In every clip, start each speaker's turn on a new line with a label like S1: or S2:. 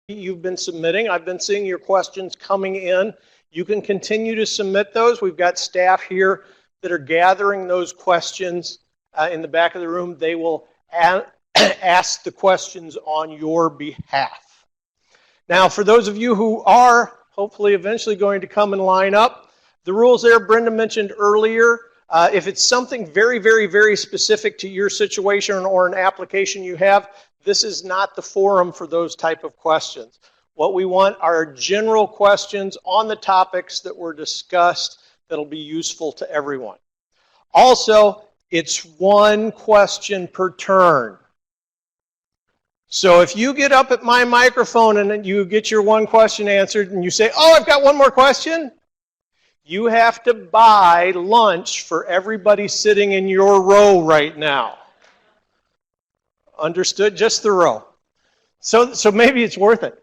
S1: you've been submitting. I've been seeing your questions coming in. You can continue to submit those. We've got staff here that are gathering those questions in the back of the room. They will ask the questions on your behalf. Now, for those of you who are hopefully eventually going to come and line up, the rules there Brenda mentioned earlier, if it's something very, very, very specific to your situation or an application you have, this is not the forum for those type of questions. What we want are general questions on the topics that were discussed that'll be useful to everyone. Also, it's one question per turn. So if you get up at my microphone and then you get your one question answered and you say, oh, I've got one more question, you have to buy lunch for everybody sitting in your row right now. Understood? Just the row. So maybe it's worth it.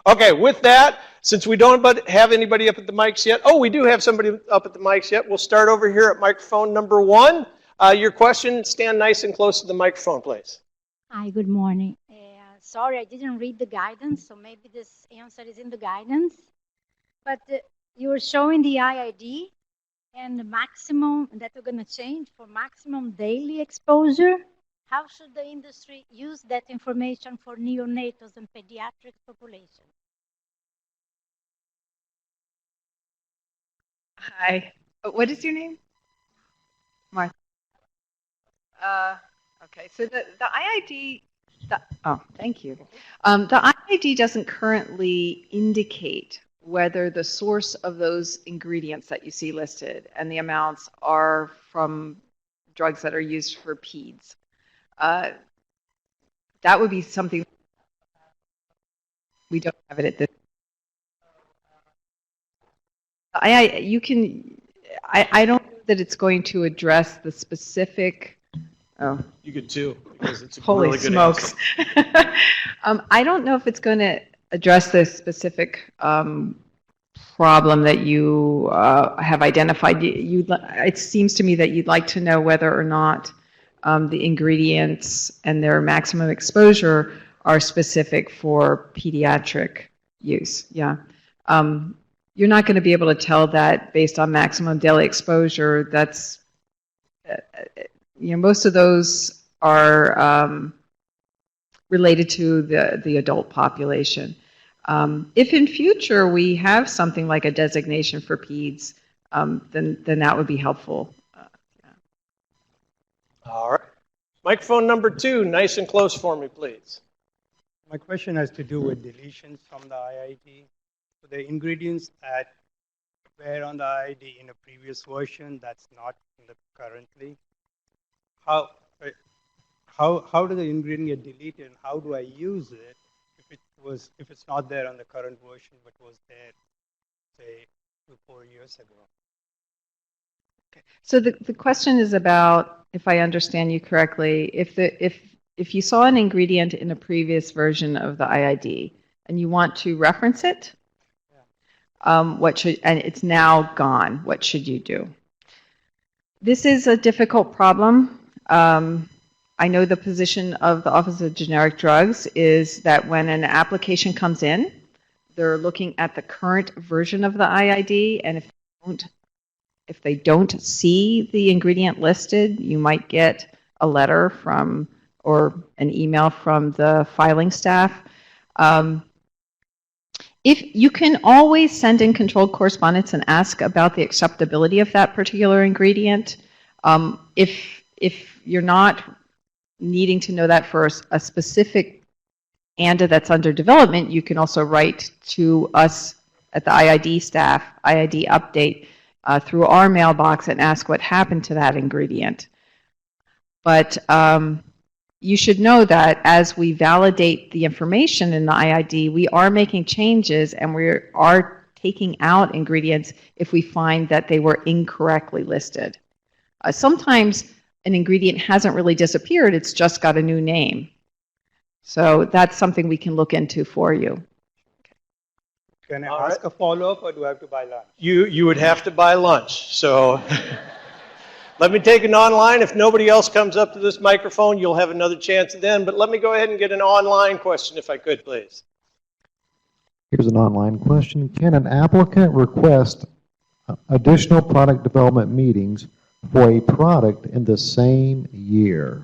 S1: Okay, with that, since we don't have anybody up at the mics yet, oh, we do have somebody up at the mics yet. We'll start over here at microphone number 1. Your question, stand nice and close to the microphone, please.
S2: Hi, good morning. Sorry, I didn't read the guidance, so maybe this answer is in the guidance. But you were showing the IID and the maximum that we're going to change for maximum daily exposure. How should the industry use that information for neonatals and pediatric population?
S3: Hi. What is your name? Martha. Okay, so the IID, oh, thank you. The IID doesn't currently indicate whether the source of those ingredients that you see listed and the amounts are from drugs that are used for peds. That would be something we don't have it at this. I don't know that it's going to address the specific. Oh,
S1: you could too, because it's a
S3: holy
S1: really good
S3: smokes. I don't know if it's going to address the specific problem that you have identified. It seems to me that you'd like to know whether or not the ingredients and their maximum exposure are specific for pediatric use. Yeah. You're not going to be able to tell that based on maximum daily exposure. That's, most of those are related to the adult population. If in future we have something like a designation for peds, then that would be helpful.
S1: All right. Microphone number 2, nice and close for me, please.
S4: My question has to do with deletions from the IID. So the ingredients that were on the IID in a previous version, that's not in the currently. How do the ingredient get deleted, and how do I use it if it's not there on the current version but was there, say, 2-4 years ago?
S3: Okay. So the question is about, if I understand you correctly, if you saw an ingredient in a previous version of the IID and you want to reference it, and it's now gone, what should you do? This is a difficult problem. I know the position of the Office of Generic Drugs is that when an application comes in, they're looking at the current version of the IID, and if they don't see the ingredient listed, you might get a letter from or an email from the filing staff. If you can always send in controlled correspondence and ask about the acceptability of that particular ingredient. If you're not needing to know that for a specific ANDA that's under development, you can also write to us at the IID staff, IID update, through our mailbox and ask what happened to that ingredient. But you should know that as we validate the information in the IID, we are making changes and we are taking out ingredients if we find that they were incorrectly listed. Sometimes an ingredient hasn't really disappeared, it's just got a new name. So that's something we can look into for you.
S4: Can I ask a follow-up, or do I have to buy lunch?
S1: You would have to buy lunch. So let me take an online. If nobody else comes up to this microphone, you'll have another chance then. But let me go ahead and get an online question if I could, please.
S5: Here's an online question. Can an applicant request additional product development meetings for a product in the same year?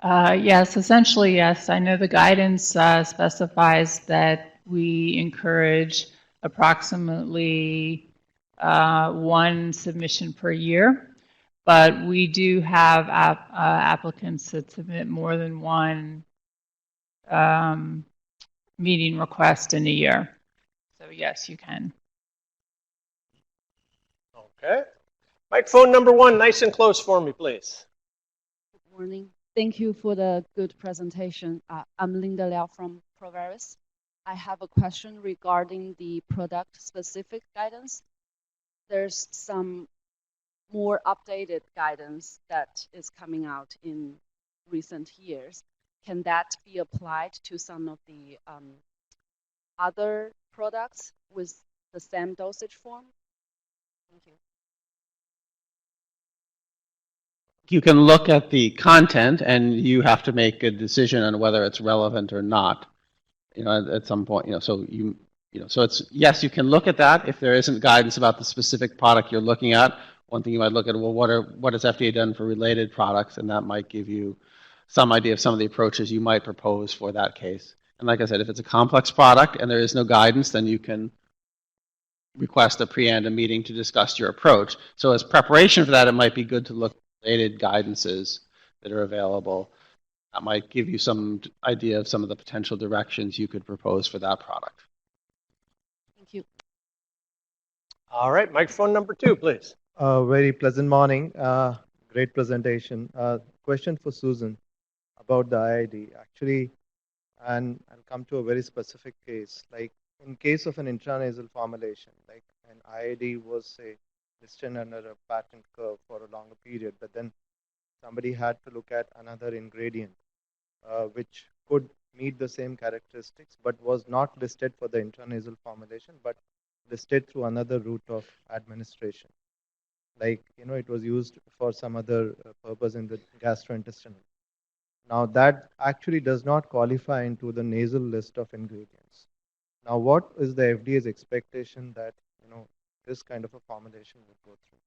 S6: Yes, essentially, yes. I know the guidance specifies that we encourage approximately one submission per year, but we do have applicants that submit more than one meeting request in a year. So yes, you can.
S1: Okay. Microphone number 1, nice and close for me, please.
S7: Good morning. Thank you for the good presentation. I'm Linda Liao from Proveris. I have a question regarding the product-specific guidance. There's some more updated guidance that is coming out in recent years. Can that be applied to some of the other products with the same dosage form? Thank you.
S8: You can look at the content and you have to make a decision on whether it's relevant or not. At some point, so so it's, yes, you can look at that if there isn't guidance about the specific product you're looking at. One thing you might look at, well, what has FDA done for related products, and that might give you some idea of some of the approaches you might propose for that case. And like I said, if it's a complex product and there is no guidance, then you can request a pre-ANDA meeting to discuss your approach. So as preparation for that, it might be good to look at related guidances that are available. That might give you some idea of some of the potential directions you could propose for that product.
S7: Thank you.
S1: All right, microphone number 2, please.
S9: Very pleasant morning. Great presentation. Question for Susan about the IID. Actually, and I'll come to a very specific case. Like in case of an intranasal formulation, like an IID was, say, listed under a patent curve for a longer period, but then somebody had to look at another ingredient which could meet the same characteristics, but was not listed for the intranasal formulation, but listed through another route of administration. Like, it was used for some other purpose in the gastrointestinal. Now, that actually does not qualify into the nasal list of ingredients. Now, what is the FDA's expectation that, this kind of a formulation would go through?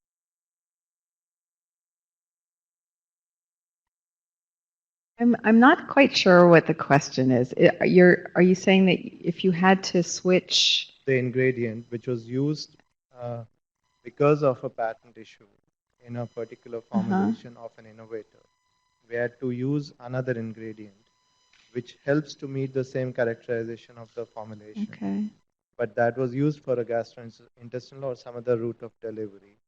S3: I'm not quite sure what the question is. Are you saying that if you had to switch
S9: the ingredient which was used because of a patent issue in a particular formulation of an innovator, we had to use another ingredient which helps to meet the same characterization of the formulation.
S3: Okay.
S9: But that was used for a gastrointestinal or some other route of delivery.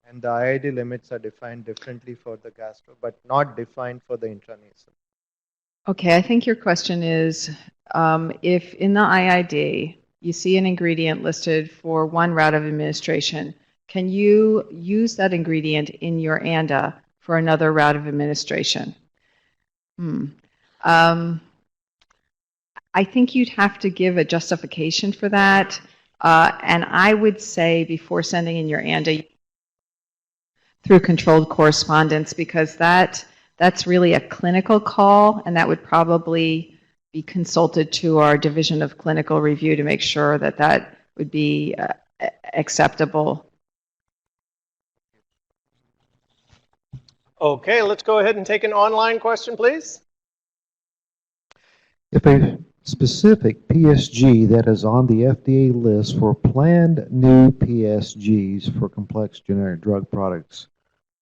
S9: And the IID limits are defined differently for the gastro, but not defined for the intranasal.
S3: Okay, I think your question is, if in the IID you see an ingredient listed for one route of administration, can you use that ingredient in your ANDA for another route of administration? I think you'd have to give a justification for that. And I would say before sending in your ANDA through controlled correspondence, because that's really a clinical call, and that would probably be consulted to our Division of Clinical Review to make sure that that would be acceptable.
S1: Okay, let's go ahead and take an online question, please.
S5: If a specific PSG that is on the FDA list for planned new PSGs for complex generic drug products,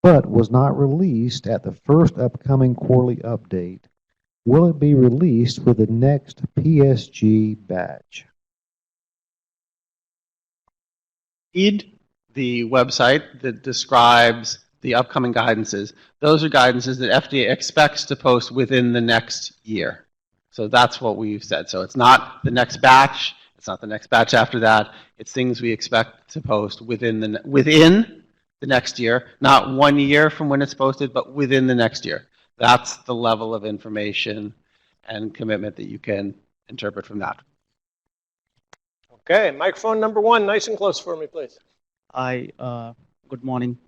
S5: but was not released at the first upcoming quarterly update, will it be released for the next PSG batch?
S8: Read the website that describes the upcoming guidances. Those are guidances that FDA expects to post within the next year. So that's what we've said. So it's not the next batch. It's not the next batch after that. It's things we expect to post within the next year, not 1 year from when it's posted, but within the next year. That's the level of information and commitment that you can interpret from that.
S1: Okay, microphone number 1, nice and close for me, please.
S10: Hi, good morning.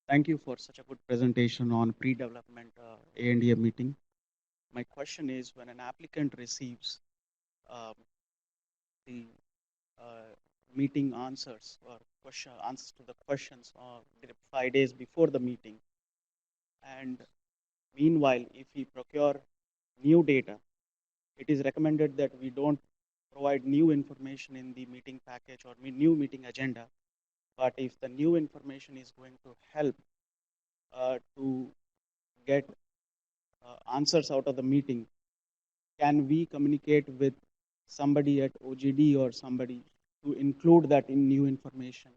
S10: Thank you for such a good presentation on pre-development ANDA meeting. my question is, when an applicant receives the meeting answers or answers to the questions 5 days before the meeting, and meanwhile, if we procure new data, it is recommended that we don't provide new information in the meeting package or new meeting agenda. But if the new information is going to help to get answers out of the meeting, can we communicate with somebody at OGD or somebody to include that in new information?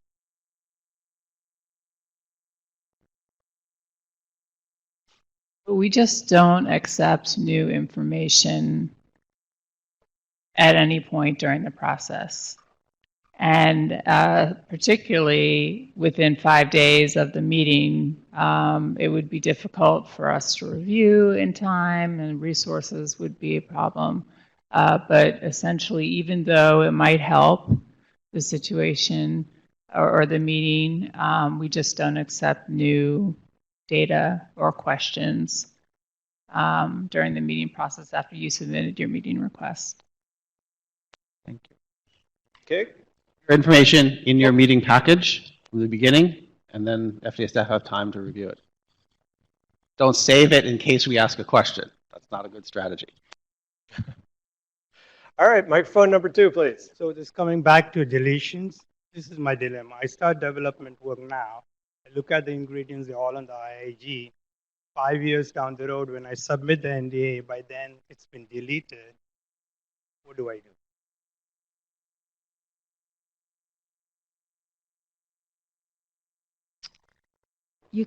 S6: We just don't accept new information at any point during the process. And particularly within 5 days of the meeting, it would be difficult for us to review in time, and resources would be a problem. But essentially, even though it might help the situation or the meeting, we just don't accept new data or questions during the meeting process after you submitted your meeting request.
S10: Thank you.
S1: Okay.
S8: Your information in your meeting package from the beginning, and then FDA staff have time to review it. Don't save it in case we ask a question. That's not a good strategy.
S1: All right, microphone number 2, please.
S4: So just coming back to deletions, this is my dilemma. I start development work now. I look at the ingredients, they're all on the IIG. 5 years down the road, when I submit the NDA, by then it's been deleted. What do I do?
S3: You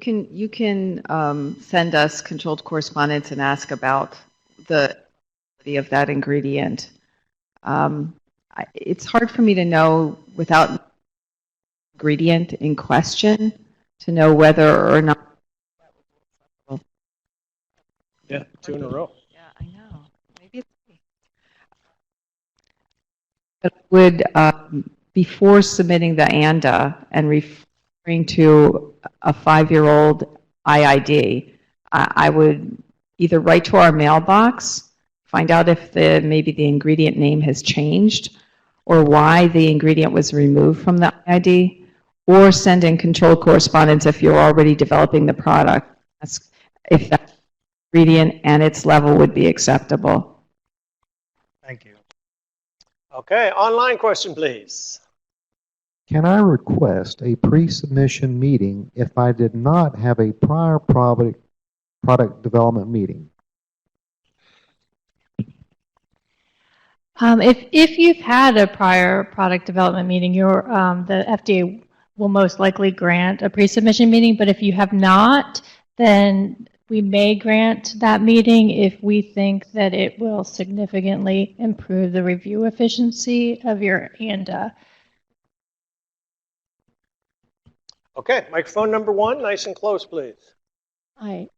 S3: can send us controlled correspondence and ask about the quality of that ingredient. It's hard for me to know without ingredient in question to know whether or not.
S1: Yeah, 2 in a row.
S3: Yeah, I know. Maybe it's. But would before submitting the ANDA and referring to a 5-year-old IID, I would either write to our mailbox, find out if maybe the ingredient name has changed, or why the ingredient was removed from the IID, or send in controlled correspondence if you're already developing the product. Ask if that ingredient and its level would be acceptable.
S4: Thank you.
S1: Okay, online question, please.
S5: Can I request a pre-submission meeting if I did not have a prior product development meeting?
S11: If you've had a prior product development meeting, the FDA will most likely grant a pre-submission meeting. But if you have not, then we may grant that meeting if we think that it will significantly improve the review efficiency of your ANDA.
S1: Okay, microphone number 1, nice and close, please.
S12: Hi.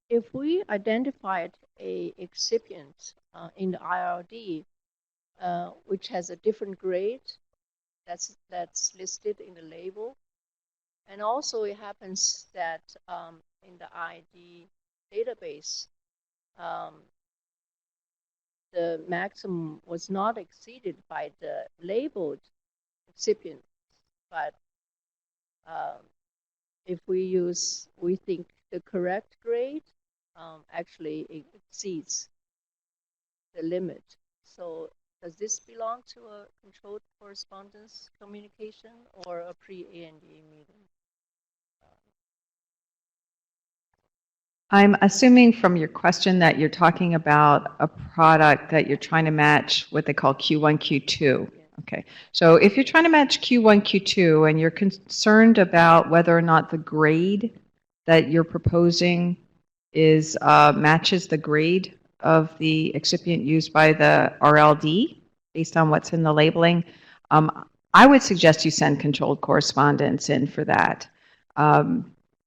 S12: If we identified a excipient in the IRD which has a different grade that's listed in the label, and also it happens that in the ID database the maximum was not exceeded by the labeled excipient, but if we think the correct grade actually it exceeds the limit. So does this belong to a controlled correspondence communication or a pre-ANDA meeting?
S3: I'm assuming from your question that you're talking about a product that you're trying to match what they call Q1, Q2. Okay, so if you're trying to match Q1, Q2 and you're concerned about whether or not the grade that you're proposing is matches the grade of the excipient used by the RLD based on what's in the labeling, I would suggest you send controlled correspondence in for that.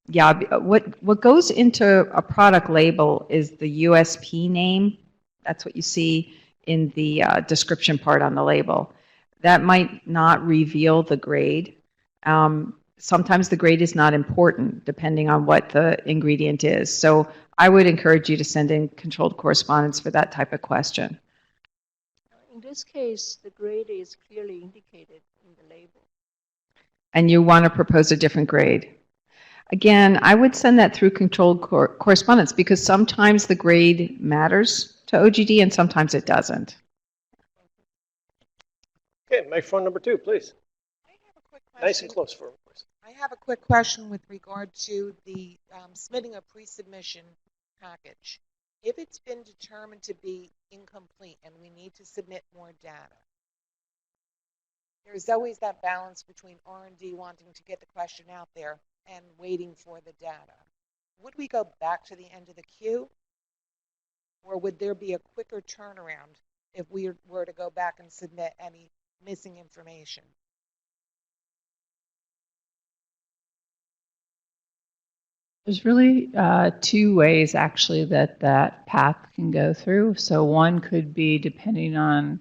S3: Yeah, what goes into a product label is the USP name. That's what you see in the description part on the label. That might not reveal the grade. Sometimes the grade is not important depending on what the ingredient is. So I would encourage you to send in controlled correspondence for that type of question.
S12: In this case, the grade is clearly indicated in the label.
S3: And you want to propose a different grade. Again, I would send that through controlled correspondence because sometimes the grade matters to OGD and sometimes it doesn't.
S1: Okay, microphone number 2, please.
S13: I have a quick question.
S1: Nice and close for me, please.
S13: I have a quick question with regard to the submitting a pre-submission package. If it's been determined to be incomplete and we need to submit more data, there's always that balance between R&D wanting to get the question out there and waiting for the data. Would we go back to the end of the queue? Or would there be a quicker turnaround if we were to go back and submit any missing information?
S6: There's really 2 ways actually that path can go through. So one could be depending on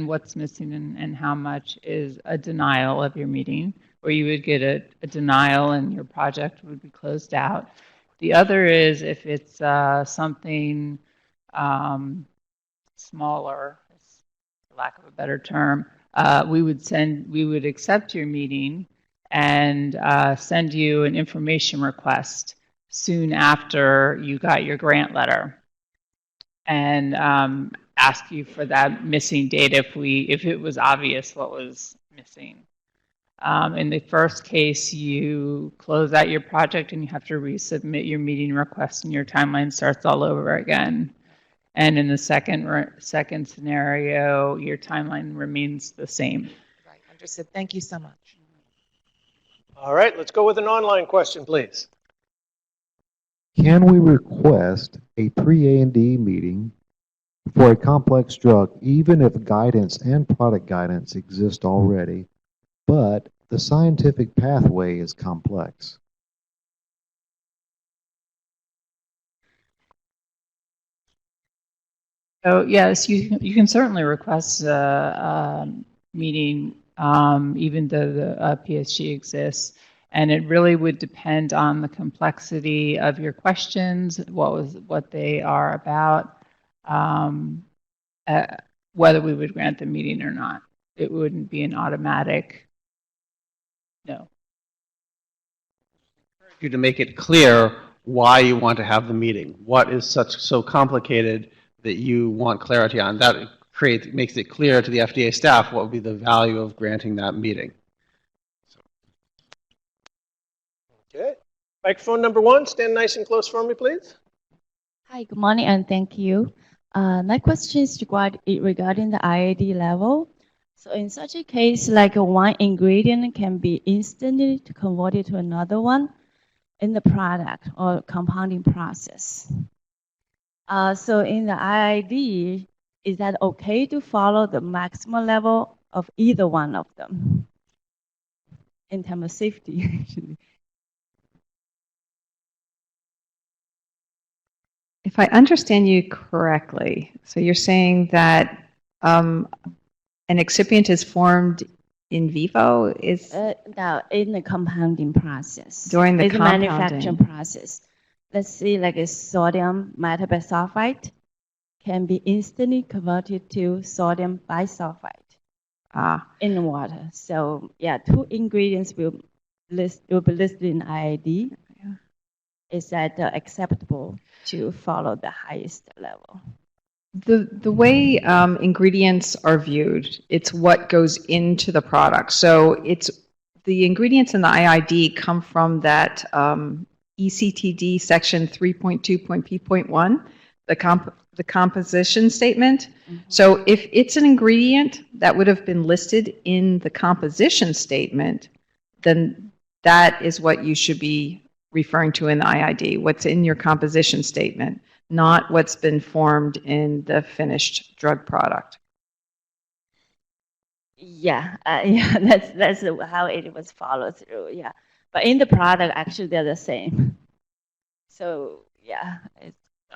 S6: what's missing and how much is a denial of your meeting, where you would get a denial and your project would be closed out. The other is if it's something smaller, for lack of a better term, we would accept your meeting and send you an information request soon after you got your grant letter, and ask you for that missing data if it was obvious what was missing. In the first case, you close out your project and you have to resubmit your meeting request, and your timeline starts all over again. And in the second scenario, your timeline remains the same.
S13: Right, understood. Thank you so much.
S1: All right, let's go with an online question, please.
S5: Can we request a pre-A&D meeting for a complex drug, even if guidance and product guidance exist already, but the scientific pathway is complex?
S6: So yes, you can certainly request a meeting even though the PSG exists, and it really would depend on the complexity of your questions, what they are about, whether we would grant the meeting or not. It wouldn't be an automatic no.
S8: You to make it clear why you want to have the meeting. What is so complicated that you want clarity on? That makes it clear to the FDA staff what would be the value of granting that meeting.
S1: Okay. Microphone number 1, stand nice and close for me, please.
S14: Hi, good morning, and thank you. My question is regarding the IAD level. So in such a case, like one ingredient can be instantly converted to another one in the product or compounding process. So in the IID, is that okay to follow the maximum level of either one of them in terms of safety, actually?
S3: If I understand you correctly, so you're saying that an excipient is formed in vivo?
S14: No, in the compounding process.
S3: During the compounding.
S14: Manufacturing process. Let's see, like a sodium metabisulfite can be instantly converted to sodium bisulfite in water. So yeah, 2 ingredients will be listed in IID. Yeah. Is that acceptable to follow the highest level?
S3: The way ingredients are viewed, it's what goes into the product. So it's the ingredients in the IID come from that ECTD section 3.2.p.1, the composition statement. Mm-hmm. So if it's an ingredient that would have been listed in the composition statement, then that is what you should be referring to in the IID, what's in your composition statement, not what's been formed in the finished drug product.
S14: Yeah, yeah, that's how it was followed through. Yeah, but in the product, actually, they're the same. So yeah.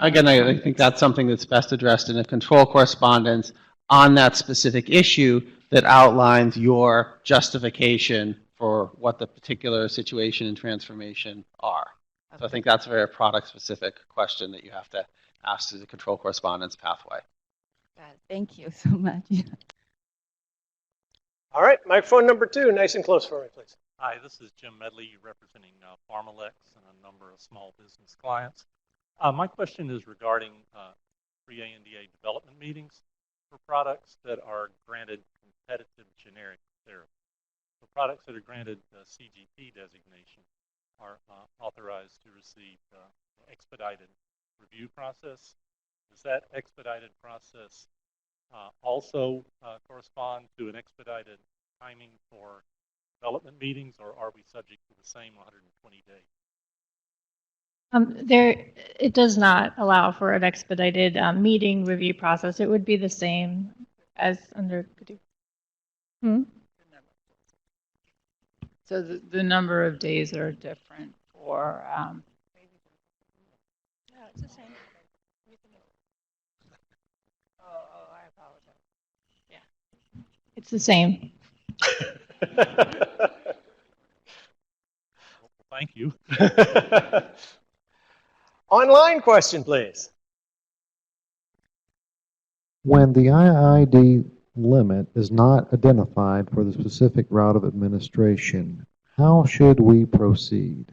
S8: Again, I think that's something that's best addressed in a control correspondence on that specific issue that outlines your justification for what the particular situation and transformation are. So I think that's a very product-specific question that you have to ask through the control correspondence pathway.
S14: Thank you so much.
S1: All right, microphone number 2, nice and close for me, please.
S15: Hi, this is Jim Medley representing Pharmalex and a number of small business clients. My question is regarding pre-ANDA development meetings for products that are granted competitive generic therapy. For products that are granted CGP designation are authorized to receive expedited review process. Does that expedited process also correspond to an expedited timing for development meetings, or are we subject to the same 120 days?
S11: It does not allow for an expedited meeting review process. It would be the same as under CDER.
S6: So the number of days are different for.
S13: No, it's the same. Oh, I apologize.
S11: Yeah, it's the same.
S15: Well, thank you.
S1: Online question, please.
S5: When the IID limit is not identified for the specific route of administration, how should we proceed?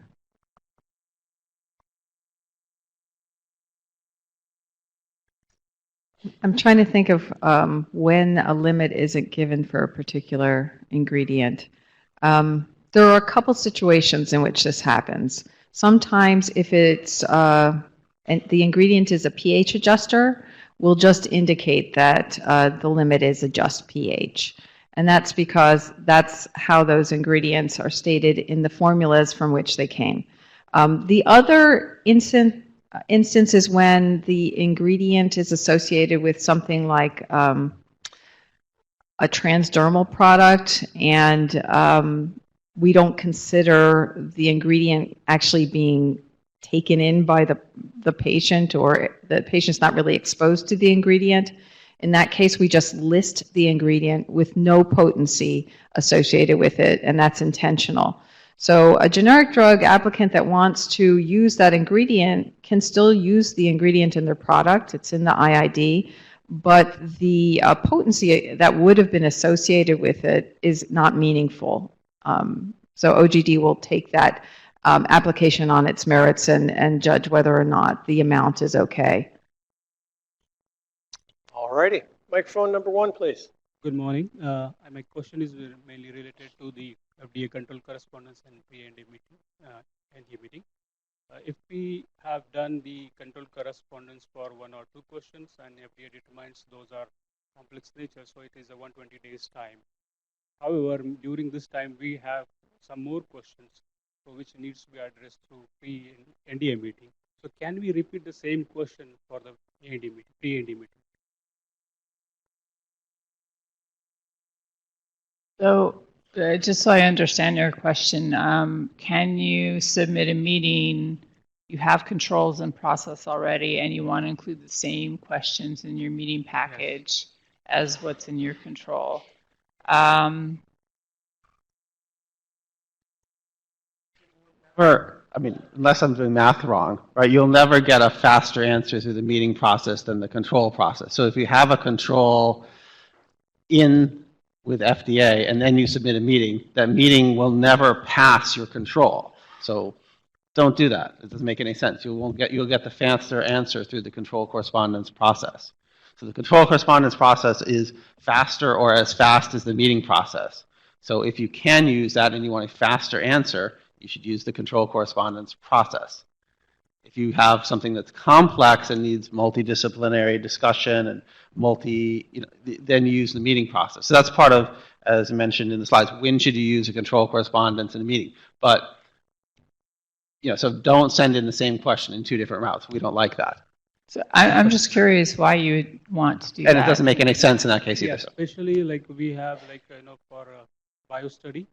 S3: I'm trying to think of when a limit isn't given for a particular ingredient. There are a couple situations in which this happens. Sometimes if it's and the ingredient is a pH adjuster, we'll just indicate that the limit is a just pH. And that's because that's how those ingredients are stated in the formulas from which they came. The other instance is when the ingredient is associated with something like a transdermal product, and we don't consider the ingredient actually being taken in by the patient, or the patient's not really exposed to the ingredient. In that case, we just list the ingredient with no potency associated with it, and that's intentional. So a generic drug applicant that wants to use that ingredient can still use the ingredient in their product. It's in the IID, but the potency that would have been associated with it is not meaningful. So OGD will take that application on its merits and judge whether or not the amount is okay.
S1: All righty. Microphone number 1, please.
S16: Good morning. My question is mainly related to the FDA control correspondence and pre-NDA meeting. If we have done the control correspondence for 1 or 2 questions and FDA determines those are complex nature, so it is a 120 days time. However, during this time, we have some more questions which needs to be addressed through pre-NDA meeting. So can we repeat the same question for the pre-NDA meeting?
S6: So just so I understand your question, can you submit a meeting, you have controls in process already, and you want to include the same questions in your meeting package as what's in your control?
S8: Unless I'm doing math wrong, right, you'll never get a faster answer through the meeting process than the control process. So if you have a control in with FDA and then you submit a meeting, that meeting will never pass your control. So don't do that. It doesn't make any sense. You'll get the faster answer through the control correspondence process. So the control correspondence process is faster or as fast as the meeting process. So if you can use that and you want a faster answer, you should use the control correspondence process. If you have something that's complex and needs multidisciplinary discussion and then you use the meeting process. So that's part of, as mentioned in the slides, when should you use a control correspondence in a meeting? But, so don't send in the same question in 2 different routes. We don't like that.
S6: So I'm just curious why you would want to do that.
S8: And it doesn't make any sense in that case either.
S16: Yeah, especially like we have for a bio study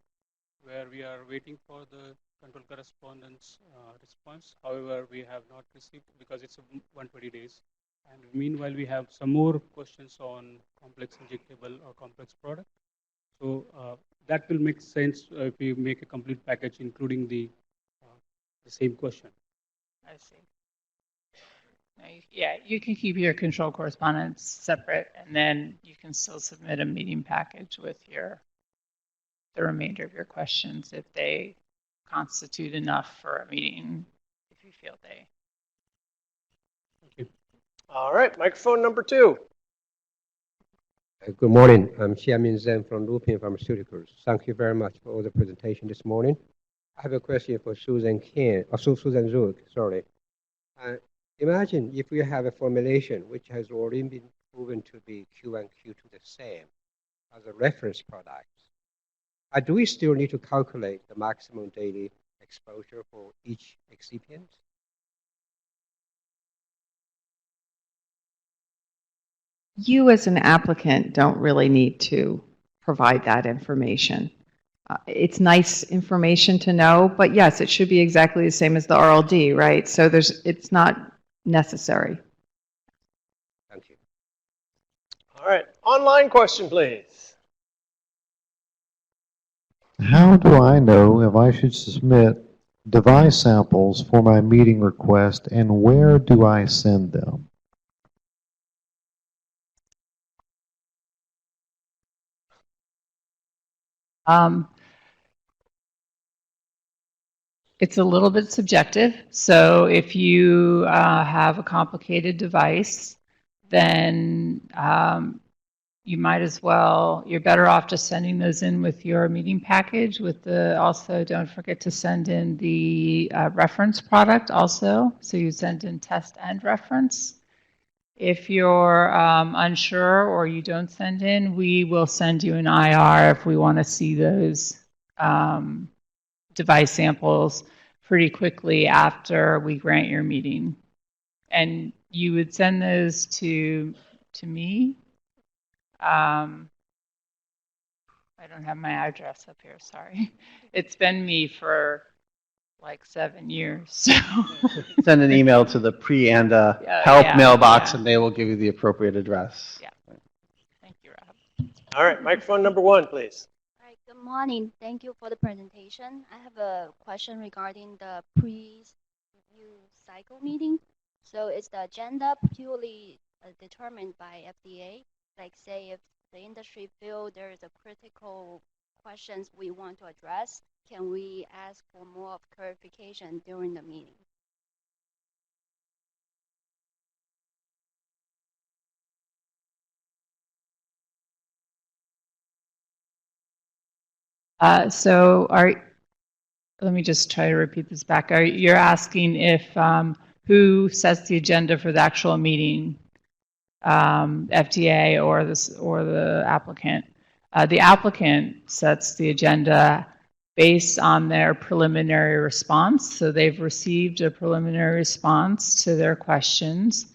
S16: where we are waiting for the control correspondence response. However, we have not received because it's 120 days. And meanwhile, we have some more questions on complex injectable or complex product. So that will make sense if we make a complete package including the same question.
S6: I see. No, yeah, you can keep your control correspondence separate, and then you can still submit a meeting package with the remainder of your questions if they constitute enough for a meeting, if you feel they.
S16: Thank you.
S1: All right, microphone number 2.
S17: Good morning. I'm Xiamin Zhang from Lupin Pharmaceuticals. Thank you very much for all the presentation this morning. I have a question for Susan Susan Zhuk, sorry. Imagine if you have a formulation which has already been proven to be Q1, Q2 the same as a reference product. Do we still need to calculate the maximum daily exposure for each excipient?
S3: You as an applicant don't really need to provide that information. It's nice information to know, but yes, it should be exactly the same as the RLD, right? So it's not necessary.
S17: Thank you.
S1: All right, online question, please.
S5: How do I know if I should submit device samples for my meeting request, and where do I send them?
S6: It's a little bit subjective. So if you have a complicated device, then you might as well, you're better off just sending those in with your meeting package also don't forget to send in the reference product also. So you send in test and reference. If you're unsure or you don't send in, we will send you an IR if we want to see those device samples pretty quickly after we grant your meeting. And you would send those to me. I don't have my address up here, sorry. It's been me for like 7 years. So.
S8: Send an email to the pre-ANDA help mailbox, and they will give you the appropriate address.
S6: Yeah. Thank you, Rob.
S1: All right, microphone number 1, please.
S18: All right, good morning. Thank you for the presentation. I have a question regarding the pre-review cycle meeting. So is the agenda purely determined by FDA? Like say if the industry feel there is a critical questions we want to address, can we ask for more of clarification during the meeting?
S6: Let me just try to repeat this back. You're asking if who sets the agenda for the actual meeting, FDA or the applicant? The applicant sets the agenda based on their preliminary response. So they've received a preliminary response to their questions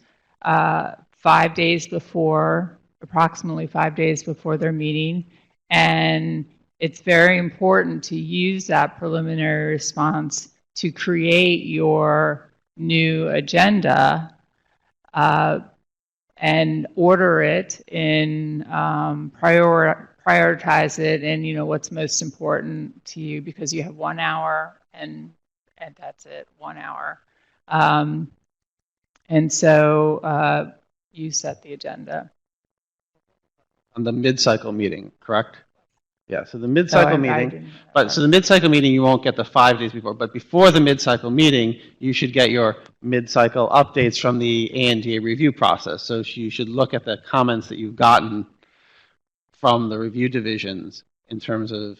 S6: 5 days before, approximately 5 days before their meeting. And it's very important to use that preliminary response to create your new agenda and order it in prioritize it in what's most important to you, because you have 1 hour and that's it, 1 hour. And so you set the agenda.
S8: On the mid-cycle meeting, correct? Yeah, so the mid-cycle meeting, so the mid-cycle meeting you won't get the 5 days before, but before the mid-cycle meeting, you should get your mid-cycle updates from the ANDA review process. So you should look at the comments that you've gotten from the review divisions in terms of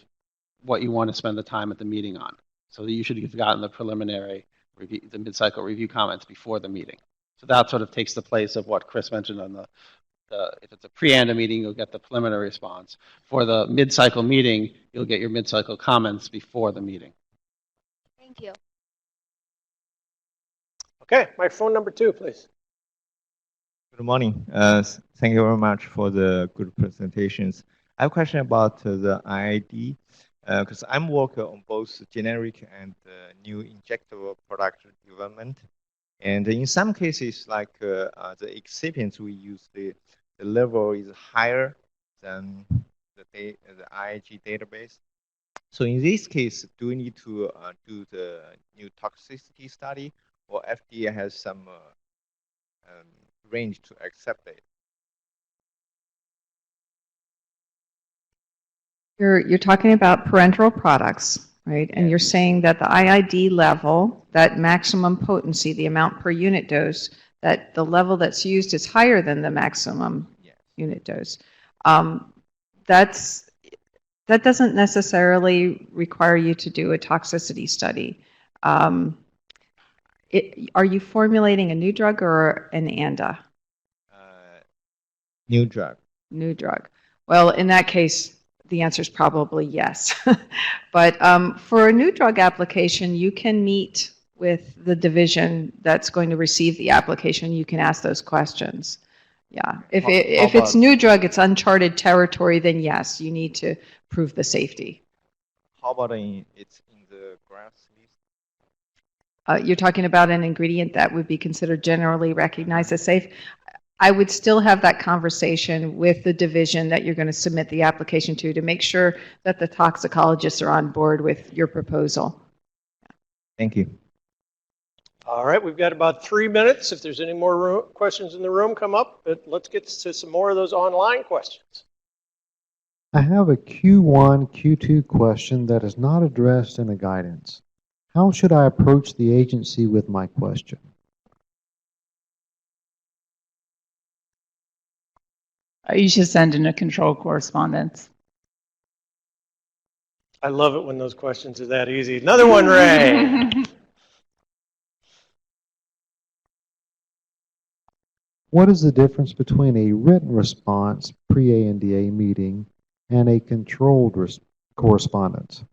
S8: what you want to spend the time at the meeting on. So you should have gotten the preliminary review, the mid-cycle review comments before the meeting. So that sort of takes the place of what Chris mentioned on if it's a pre-ANDA meeting, you'll get the preliminary response. For the mid-cycle meeting, you'll get your mid-cycle comments before the meeting.
S18: Thank you.
S1: Okay, microphone number 2, please.
S19: Good morning. Thank you very much for the good presentations. I have a question about the IID, because I'm working on both generic and new injectable product development. And in some cases, like the excipients we use, the level is higher than the IIG database. So in this case, do we need to do the new toxicity study, or FDA has some range to accept it?
S3: You're talking about parenteral products, right? And you're saying that the IID level, that maximum potency, the amount per unit dose, that the level that's used is higher than the maximum unit dose. That doesn't necessarily require you to do a toxicity study. Are you formulating a new drug or an ANDA?
S19: New drug.
S3: New drug. Well, in that case, the answer is probably yes. But for a new drug application, you can meet with the division that's going to receive the application. You can ask those questions. Yeah. If it's new drug, it's uncharted territory, then yes, you need to prove the safety.
S19: How about it's in the GRAS list?
S3: You're talking about an ingredient that would be considered generally recognized as safe. I would still have that conversation with the division that you're going to submit the application to make sure that the toxicologists are on board with your proposal.
S19: Thank you.
S1: All right, we've got about 3 minutes. If there's any more questions in the room, come up, but let's get to some more of those online questions.
S5: I have a Q1, Q2 question that is not addressed in the guidance. How should I approach the agency with my question?
S6: You should send in a control correspondence.
S1: I love it when those questions are that easy. Another one, Ray.
S5: What is the difference between a written response pre-ANDA meeting and a controlled correspondence?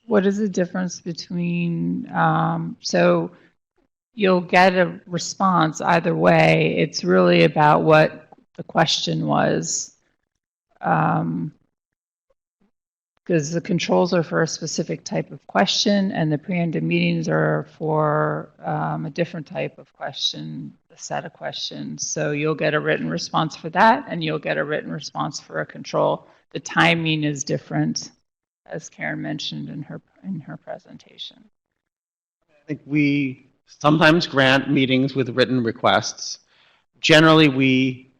S6: What is the difference between, so you'll get a response either way. It's really about what the question was. Because the controls are for a specific type of question and the pre-ANDA meetings are for a different type of question, a set of questions. So you'll get a written response for that and you'll get a written response for a control. The timing is different, as Karen mentioned in her presentation.
S8: I think we sometimes grant meetings with written requests. Generally, we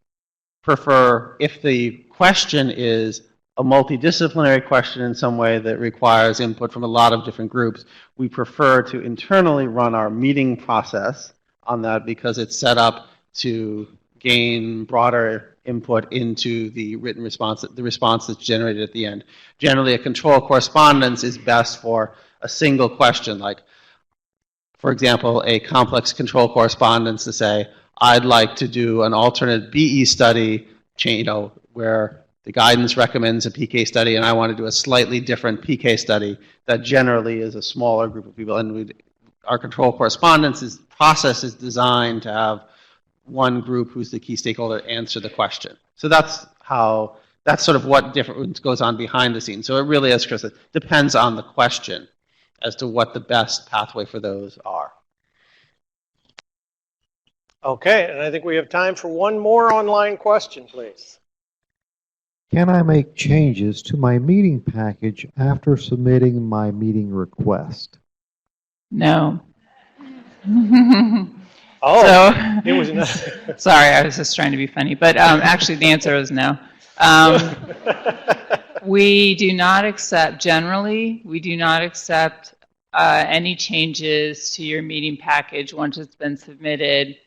S8: prefer, if the question is a multidisciplinary question in some way that requires input from a lot of different groups, we prefer to internally run our meeting process on that because it's set up to gain broader input into the written response, the response that's generated at the end. Generally, a control correspondence is best for a single question, like, for example, a complex control correspondence to say, I'd like to do an alternate BE study, where the guidance recommends a PK study, and I want to do a slightly different PK study that generally is a smaller group of people. And our control correspondence process is designed to have one group who's the key stakeholder answer the question. So that's sort of what difference goes on behind the scenes. So it really, as Chris said, depends on the question as to what the best pathway for those are.
S1: Okay, and I think we have time for one more online question, please.
S5: Can I make changes to my meeting package after submitting my meeting request?
S6: No.
S1: Oh,
S6: so,
S1: it was not.
S6: Sorry, I was just trying to be funny, but actually the answer is no. We do not accept, generally, we do not accept any changes to your meeting package once it's been submitted.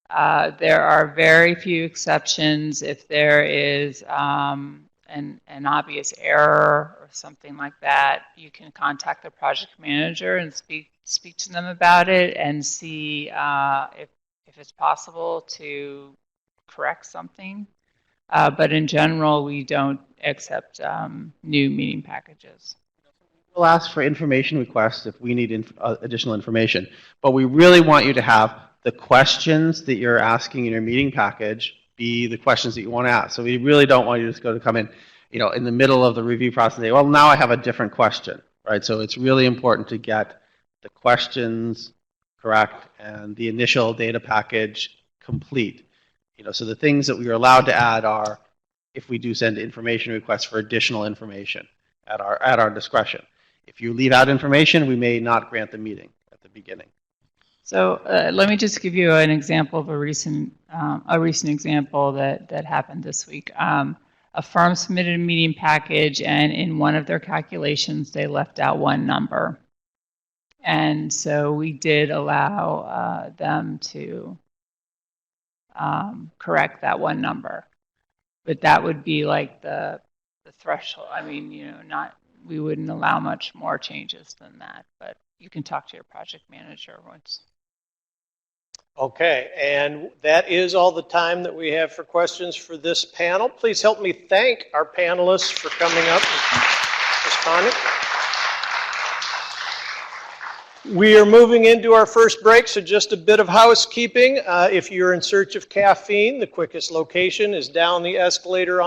S6: There are very few exceptions. If there is an obvious error or something like that, you can contact the project manager and speak to them about it and see if it's possible to correct something. But in general, we don't accept new meeting packages.
S8: We'll ask for information requests if we need additional information. But we really want you to have the questions that you're asking in your meeting package be the questions that you want to ask. So we really don't want you to come in, in the middle of the review process and say, well, now I have a different question, right? So it's really important to get the questions correct and the initial data package complete. So the things that we are allowed to add are if we do send information requests for additional information at our discretion. If you leave out information, we may not grant the meeting at the beginning.
S6: So let me just give you an example of a recent example that happened this week. A firm submitted a meeting package, and in one of their calculations, they left out one number. And so we did allow them to correct that one number. But that would be like the threshold. I mean, you know, we wouldn't allow much more changes than that, but you can talk to your project manager once.
S1: Okay, and that is all the time that we have for questions for this panel. Please help me thank our panelists for coming up and responding. We are moving into our first break, so just a bit of housekeeping. If you're in search of caffeine, the quickest location is down the escalator on